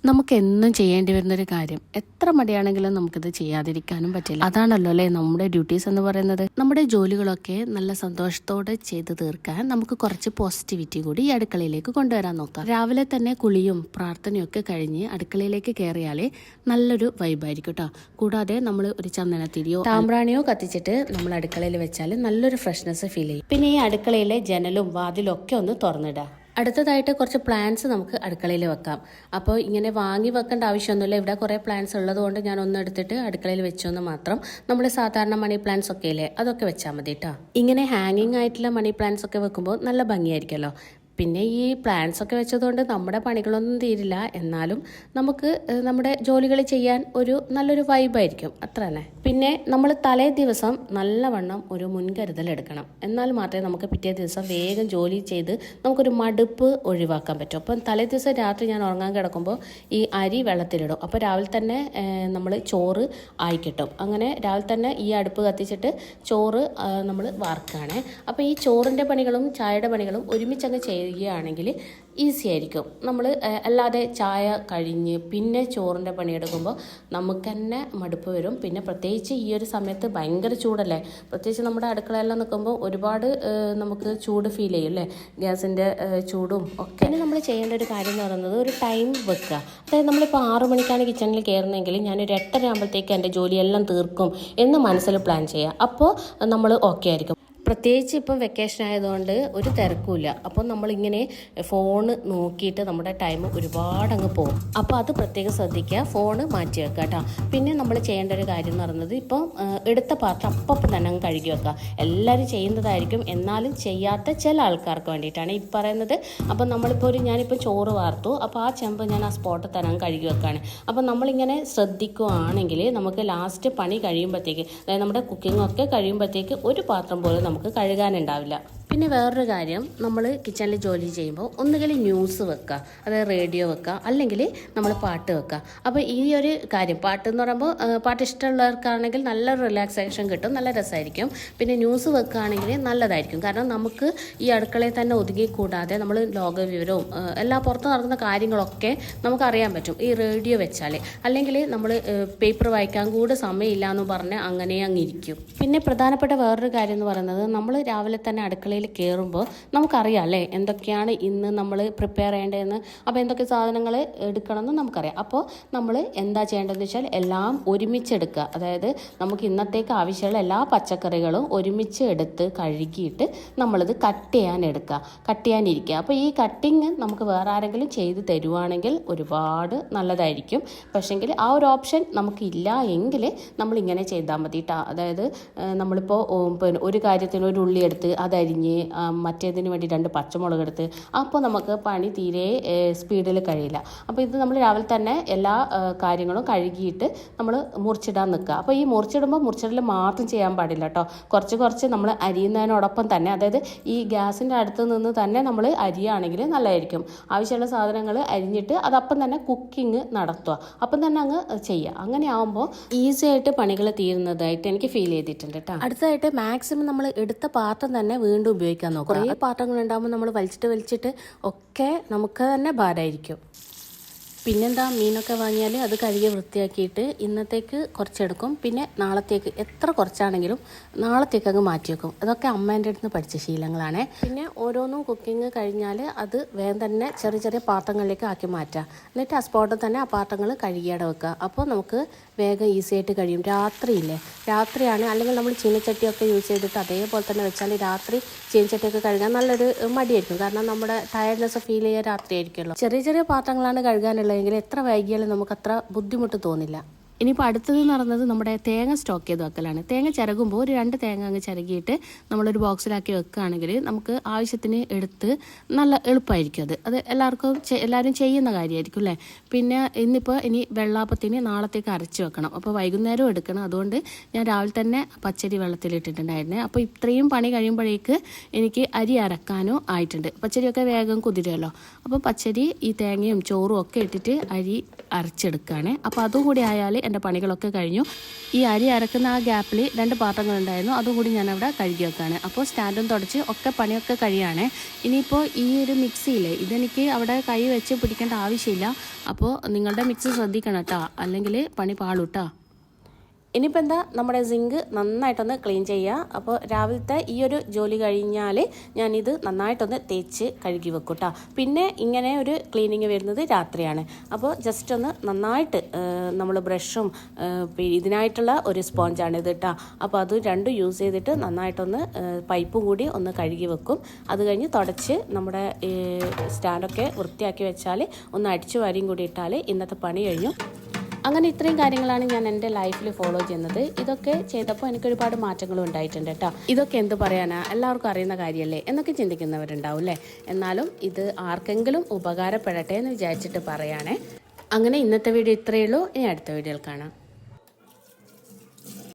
നമുക്ക് എന്നും ചെയ്യേണ്ടി വരുന്നൊരു കാര്യം എത്ര മടിയാണെങ്കിലും നമുക്കിത് ചെയ്യാതിരിക്കാനും പറ്റില്ല. അതാണല്ലോ അല്ലേ നമ്മുടെ ഡ്യൂട്ടീസ് എന്ന് പറയുന്നത്. നമ്മുടെ ജോലികളൊക്കെ നല്ല സന്തോഷത്തോടെ ചെയ്ത് തീർക്കാൻ നമുക്ക് കുറച്ച് പോസിറ്റിവിറ്റി കൂടി ഈ അടുക്കളയിലേക്ക് കൊണ്ടുവരാൻ നോക്കാം. രാവിലെ തന്നെ കുളിയും പ്രാർത്ഥനയും ഒക്കെ കഴിഞ്ഞ് അടുക്കളയിലേക്ക് കയറിയാലേ നല്ലൊരു വൈബായിരിക്കും കേട്ടോ. കൂടാതെ നമ്മൾ ഒരു ചന്ദനത്തിരിയോ താമ്പ്രാണിയോ കത്തിച്ചിട്ട് നമ്മൾ അടുക്കളയിൽ വെച്ചാൽ നല്ലൊരു ഫ്രഷ്നെസ് ഫീൽ ചെയ്യും. പിന്നെ ഈ അടുക്കളയിലെ ജനലും വാതിലും ഒക്കെ ഒന്ന് തുറന്നിടാം. അടുത്തതായിട്ട് കുറച്ച് പ്ലാന്റ്സ് നമുക്ക് അടുക്കളയിൽ വെക്കാം. അപ്പോൾ ഇങ്ങനെ വാങ്ങി വെക്കേണ്ട ആവശ്യമൊന്നുമില്ല. ഇവിടെ കുറേ പ്ലാന്റ്സ് ഉള്ളതുകൊണ്ട് ഞാൻ ഒന്നെടുത്തിട്ട് അടുക്കളയിൽ വെച്ചൊന്ന് മാത്രം. നമ്മൾ സാധാരണ മണി പ്ലാന്റ്സ് ഒക്കെ ഇല്ലേ, അതൊക്കെ വെച്ചാൽ മതി കേട്ടോ. ഇങ്ങനെ ഹാങ്ങിങ് ആയിട്ടുള്ള മണി പ്ലാന്റ്സ് ഒക്കെ വെക്കുമ്പോൾ നല്ല ഭംഗിയായിരിക്കുമല്ലോ. പിന്നെ ഈ പ്ലാന്റ്സ് ഒക്കെ വെച്ചതുകൊണ്ട് നമ്മുടെ പണികളൊന്നും തീരില്ല, എന്നാലും നമുക്ക് നമ്മുടെ ജോലികൾ ചെയ്യാൻ നല്ലൊരു വൈബായിരിക്കും, അത്ര തന്നെ. പിന്നെ നമ്മൾ തലേ ദിവസം നല്ലവണ്ണം ഒരു മുൻകരുതൽ എടുക്കണം. എന്നാൽ മാത്രമേ നമുക്ക് പിറ്റേ ദിവസം വേഗം ജോലി ചെയ്ത് നമുക്കൊരു മടുപ്പ് ഒഴിവാക്കാൻ പറ്റും. അപ്പം തലേ ദിവസം രാത്രി ഞാൻ ഉറങ്ങാൻ കിടക്കുമ്പോൾ ഈ അരി വെള്ളത്തിലിടും. അപ്പോൾ രാവിലെ തന്നെ നമ്മൾ ചോറ് ആയി കിട്ടും. അങ്ങനെ രാവിലെ തന്നെ ഈ അടുപ്പ് കത്തിച്ചിട്ട് ചോറ് നമ്മൾ വാർക്കുകയാണ്. അപ്പോൾ ഈ ചോറിൻ്റെ പണികളും ചായയുടെ പണികളും ഒരുമിച്ചങ്ങ് ചെയ്യുകയാണെങ്കിൽ ഈസി ആയിരിക്കും. നമ്മൾ അല്ലാതെ ചായ കഴിഞ്ഞ് പിന്നെ ചോറിൻ്റെ പണിയെടുക്കുമ്പോൾ നമുക്ക് തന്നെ മടുപ്പ് വരും. പിന്നെ പ്രത്യേകിച്ച് ഈ ഒരു സമയത്ത് ഭയങ്കര ചൂടല്ലേ, പ്രത്യേകിച്ച് നമ്മുടെ അടുക്കളയെല്ലാം നിൽക്കുമ്പോൾ ഒരുപാട് നമുക്ക് ചൂട് ഫീൽ ചെയ്യും അല്ലേ, ഗ്യാസിൻ്റെ ചൂടും ഒക്കെ. പിന്നെ നമ്മൾ ചെയ്യേണ്ട ഒരു കാര്യം എന്ന് പറയുന്നത് ഒരു ടൈം വെക്കുക. അതായത് നമ്മളിപ്പോൾ 6 മണിക്കാണ് കിച്ചണിൽ കയറുന്നതെങ്കിൽ ഞാനൊരു 8:30 ആകുമ്പോഴത്തേക്ക് എൻ്റെ ജോലിയെല്ലാം തീർക്കും എന്ന് മനസ്സിൽ പ്ലാൻ ചെയ്യുക. അപ്പോൾ നമ്മൾ ഓക്കെ ആയിരിക്കും. പ്രത്യേകിച്ച് ഇപ്പം വെക്കേഷൻ ആയതുകൊണ്ട് ഒരു തിരക്കുമില്ല. അപ്പോൾ നമ്മളിങ്ങനെ ഫോണ് നോക്കിയിട്ട് നമ്മുടെ ടൈം ഒരുപാട് അങ്ങ് പോകും. അപ്പോൾ അത് പ്രത്യേകം ശ്രദ്ധിക്കുക, ഫോണ് മാറ്റി വെക്കുക കേട്ടോ. പിന്നെ നമ്മൾ ചെയ്യേണ്ട ഒരു കാര്യം എന്ന് പറയുന്നത് ഇപ്പം എടുത്ത പാത്രം അപ്പം തന്നെ അങ്ങ് കഴുകി വെക്കുക. എല്ലാവരും ചെയ്യുന്നതായിരിക്കും, എന്നാലും ചെയ്യാത്ത ചില ആൾക്കാർക്ക് വേണ്ടിയിട്ടാണ് ഈ പറയുന്നത്. അപ്പം നമ്മളിപ്പോൾ ഞാനിപ്പോൾ ചോറ് വാർത്തു, അപ്പോൾ ആ ചെമ്പ് ഞാൻ ആ സ്പോട്ടിൽ തന്നെ അങ്ങ് കഴുകി വെക്കുകയാണ്. അപ്പം നമ്മളിങ്ങനെ ശ്രദ്ധിക്കുകയാണെങ്കിൽ നമുക്ക് ലാസ്റ്റ് പണി കഴിയുമ്പോഴത്തേക്ക്, അതായത് നമ്മുടെ കുക്കിങ്ങൊക്കെ കഴിയുമ്പോഴത്തേക്ക് ഒരു പാത്രം പോലും നമുക്ക് കഴുകാനുണ്ടാവില്ല. പിന്നെ വേറൊരു കാര്യം, നമ്മൾ കിച്ചണിൽ ജോലി ചെയ്യുമ്പോൾ ഒന്നുകിൽ ന്യൂസ് വെക്കുക, അതായത് റേഡിയോ വെക്കുക, അല്ലെങ്കിൽ നമ്മൾ പാട്ട് വെക്കുക. അപ്പോൾ ഈ ഒരു കാര്യം, പാട്ട് എന്ന് പറയുമ്പോൾ പാട്ട് ഇഷ്ടമുള്ളവർക്കാണെങ്കിൽ നല്ല റിലാക്സേഷൻ കിട്ടും, നല്ല രസമായിരിക്കും. പിന്നെ ന്യൂസ് വെക്കുകയാണെങ്കിൽ നല്ലതായിരിക്കും. കാരണം നമുക്ക് ഈ അടുക്കളയിൽ തന്നെ ഒതുങ്ങിക്കൂടാതെ നമ്മൾ ലോകവിവരവും എല്ലാ പുറത്ത് നടക്കുന്ന കാര്യങ്ങളൊക്കെ നമുക്കറിയാൻ പറ്റും ഈ റേഡിയോ വെച്ചാൽ. അല്ലെങ്കിൽ നമ്മൾ പേപ്പർ വായിക്കാൻ കൂടെ സമയമില്ല എന്ന് പറഞ്ഞ് അങ്ങനെ അങ്ങിരിക്കും. പിന്നെ പ്രധാനപ്പെട്ട വേറൊരു കാര്യം എന്ന് പറയുന്നത്, നമ്മൾ രാവിലെ തന്നെ അടുക്കളയിൽ കയറുമ്പോൾ നമുക്കറിയാം അല്ലേ എന്തൊക്കെയാണ് ഇന്ന് നമ്മൾ പ്രിപ്പയർ ചെയ്യേണ്ടതെന്ന്. അപ്പോൾ എന്തൊക്കെ സാധനങ്ങൾ എടുക്കണമെന്ന് നമുക്കറിയാം. അപ്പോൾ നമ്മൾ എന്താ ചെയ്യേണ്ടതെന്ന് വെച്ചാൽ എല്ലാം ഒരുമിച്ചെടുക്കുക. അതായത് നമുക്ക് ഇന്നത്തേക്ക് ആവശ്യമുള്ള എല്ലാ പച്ചക്കറികളും ഒരുമിച്ച് എടുത്ത് കഴുകിയിട്ട് നമ്മളിത് കട്ട് ചെയ്യാനിരിക്കുക. അപ്പോൾ ഈ കട്ടിങ് നമുക്ക് വേറെ ആരെങ്കിലും ചെയ്ത് തരുവാണെങ്കിൽ ഒരുപാട് നല്ലതായിരിക്കും. പക്ഷേങ്കിൽ ആ ഒരു ഓപ്ഷൻ നമുക്കില്ല എങ്കിൽ നമ്മളിങ്ങനെ ചെയ്താൽ മതി കേട്ടോ. അതായത് നമ്മളിപ്പോൾ ഒരു കാര്യത്തിന് ഒരു ഉള്ളി എടുത്ത് അതരിഞ്ഞ് മറ്റേതിന് വേണ്ടി 2 പച്ചമുളക് എടുത്ത്, അപ്പോൾ നമുക്ക് പണി തീരെ സ്പീഡിൽ കഴിയില്ല. അപ്പോൾ ഇത് നമ്മൾ രാവിലെ തന്നെ എല്ലാ കാര്യങ്ങളും കഴുകിയിട്ട് നമ്മൾ മുറിച്ചിടാൻ നിൽക്കുക. അപ്പോൾ ഈ മുറിച്ചിടൽ മാത്രം ചെയ്യാൻ പാടില്ല കേട്ടോ. കുറച്ച് നമ്മൾ അരിയുന്നതിനോടൊപ്പം തന്നെ, അതായത് ഈ ഗ്യാസിൻ്റെ അടുത്ത് നിന്ന് തന്നെ നമ്മൾ അരിയാണെങ്കിൽ നല്ലതായിരിക്കും. ആവശ്യമുള്ള സാധനങ്ങൾ അരിഞ്ഞിട്ട് അതപ്പം തന്നെ കുക്കിംഗ് നടത്തുക, അപ്പം തന്നെ അങ്ങ് ചെയ്യുക. അങ്ങനെ ആകുമ്പോൾ ഈസി ആയിട്ട് പണികൾ തീരുന്നതായിട്ട് എനിക്ക് ഫീൽ ചെയ്തിട്ടുണ്ട് കേട്ടോ. അടുത്തതായിട്ട് മാക്സിമം നമ്മൾ എടുത്ത പാത്രം തന്നെ വീണ്ടും ഉപയോഗിക്കാൻ നോക്കുക. കുറേ പാത്രങ്ങൾ ഉണ്ടാകുമ്പോൾ നമ്മൾ വലിച്ചിട്ട് ഒക്കെ നമുക്ക് തന്നെ ഭാരമായിരിക്കും. പിന്നെന്താ, മീനൊക്കെ വാങ്ങിയാൽ അത് കഴുകി വൃത്തിയാക്കിയിട്ട് ഇന്നത്തേക്ക് കുറച്ചെടുക്കും. പിന്നെ നാളത്തേക്ക് എത്ര കുറച്ചാണെങ്കിലും നാളത്തേക്ക് അങ്ങ് മാറ്റി വെക്കും. അതൊക്കെ അമ്മേൻ്റെ അടുത്ത് നിന്ന് പഠിച്ച ശീലങ്ങളാണ്. പിന്നെ ഓരോന്നും കുക്കിംഗ് കഴിഞ്ഞാൽ അത് വേഗം തന്നെ ചെറിയ പാത്രങ്ങളിലേക്ക് ആക്കി മാറ്റുക. എന്നിട്ട് ആ സ്പോട്ടിൽ തന്നെ ആ പാത്രങ്ങൾ കഴുകിയവിടെ വെക്കുക. അപ്പോൾ നമുക്ക് വേഗം ഈസി ആയിട്ട് കഴിയും. രാത്രിയാണ് അല്ലെങ്കിൽ നമ്മൾ ചീനച്ചട്ടിയൊക്കെ യൂസ് ചെയ്തിട്ട് അതേപോലെ തന്നെ വെച്ചാൽ രാത്രി ചീനച്ചട്ടിയൊക്കെ കഴുകാൻ നല്ലൊരു മടിയായിരിക്കും. കാരണം നമ്മുടെ ടയർഡ്നെസ് ഫീൽ ചെയ്യുക രാത്രി ആയിരിക്കുമല്ലോ. ചെറിയ പാത്രങ്ങളാണ് കഴുകാനുള്ളത് എങ്കിൽ എത്ര വൈകിയാലും നമുക്കത്ര ബുദ്ധിമുട്ട് തോന്നില്ല. ഇനിയിപ്പോൾ അടുത്തത് നടന്നത് നമ്മുടെ തേങ്ങ സ്റ്റോക്ക് ചെയ്ത് വെക്കലാണ്. തേങ്ങ ചിരകുമ്പോൾ ഒരു 2 തേങ്ങ അങ്ങ് ചിരകിയിട്ട് നമ്മളൊരു ബോക്സിലാക്കി വെക്കുകയാണെങ്കിൽ നമുക്ക് ആവശ്യത്തിന് എടുത്ത് നല്ല എളുപ്പമായിരിക്കും. അത് എല്ലാവരും ചെയ്യുന്ന കാര്യമായിരിക്കും അല്ലേ. പിന്നെ ഇനി വെള്ളാപ്പത്തിന് നാളത്തേക്ക് അരച്ച് വെക്കണം. അപ്പോൾ വൈകുന്നേരം എടുക്കണം. അതുകൊണ്ട് ഞാൻ രാവിലെ തന്നെ പച്ചരി വെള്ളത്തിലിട്ടിട്ടുണ്ടായിരുന്നേ. അപ്പോൾ ഇത്രയും പണി കഴിയുമ്പോഴേക്ക് എനിക്ക് അരി അരക്കാനോ ആയിട്ടുണ്ട്. പച്ചരിയൊക്കെ വേഗം കുതിരുമല്ലോ. അപ്പോൾ പച്ചരി ഈ തേങ്ങയും ചോറും ഒക്കെ ഇട്ടിട്ട് അരി അരച്ചെടുക്കുകയാണ്. അപ്പോൾ അതും കൂടി ആയാൽ എൻ്റെ പണികളൊക്കെ കഴിഞ്ഞു. ഈ അരി അരക്കുന്ന ആ ഗ്യാപ്പിൽ 2 പാത്രങ്ങളുണ്ടായിരുന്നു, അതുകൂടി ഞാൻ അവിടെ കഴുകി വെക്കുകയാണ്. അപ്പോൾ സ്റ്റാൻഡും തുടച്ച് ഒക്കെ പണിയൊക്കെ കഴിയുകയാണ്. ഇനിയിപ്പോൾ ഈ ഒരു മിക്സിയില്ലേ, ഇതെനിക്ക് അവിടെ കൈ വെച്ച് പിടിക്കേണ്ട ആവശ്യമില്ല. അപ്പോൾ നിങ്ങളുടെ മിക്സി ശ്രദ്ധിക്കണം കേട്ടോ, അല്ലെങ്കിൽ പണി പാളൂട്ടോ. ഇനിയിപ്പോൾ എന്താ, നമ്മുടെ സിങ്ക് നന്നായിട്ടൊന്ന് ക്ലീൻ ചെയ്യുക. അപ്പോൾ രാവിലത്തെ ഈ ഒരു ജോലി കഴിഞ്ഞാൽ ഞാനിത് നന്നായിട്ടൊന്ന് തേച്ച് കഴുകി വെക്കും കേട്ടോ. പിന്നെ ഇങ്ങനെ ഒരു ക്ലീനിങ് വരുന്നത് രാത്രിയാണ്. അപ്പോൾ ജസ്റ്റ് ഒന്ന് നന്നായിട്ട് നമ്മൾ ബ്രഷും ഇതിനായിട്ടുള്ള ഒരു സ്പോഞ്ചാണ് ഇത് കേട്ടോ. അപ്പോൾ അത് രണ്ടും യൂസ് ചെയ്തിട്ട് നന്നായിട്ടൊന്ന് പൈപ്പും കൂടി ഒന്ന് കഴുകി വെക്കും. അത് കഴിഞ്ഞ് തുടച്ച് നമ്മുടെ സ്റ്റാൻഡൊക്കെ വൃത്തിയാക്കി വെച്ചാൽ ഒന്ന് അടിച്ചു വാരിയും കൂടി ഇട്ടാൽ ഇന്നത്തെ പണി കഴിഞ്ഞു. അങ്ങനെ ഇത്രയും കാര്യങ്ങളാണ് ഞാൻ എൻ്റെ ലൈഫിൽ ഫോളോ ചെയ്യുന്നത്. ഇതൊക്കെ ചെയ്തപ്പോൾ എനിക്ക് ഒരുപാട് മാറ്റങ്ങളും ഉണ്ടായിട്ടുണ്ട് കേട്ടോ. ഇതൊക്കെ എന്ത് പറയാനാ, എല്ലാവർക്കും അറിയുന്ന കാര്യമല്ലേ എന്നൊക്കെ ചിന്തിക്കുന്നവരുണ്ടാവും അല്ലേ. എന്നാലും ഇത് ആർക്കെങ്കിലും ഉപകാരപ്പെടട്ടെ എന്ന് വിചാരിച്ചിട്ട് പറയാണേ. അങ്ങനെ ഇന്നത്തെ വീഡിയോ ഇത്രയേ ഉള്ളൂ. ഇനി അടുത്ത വീഡിയോയിൽ കാണാം.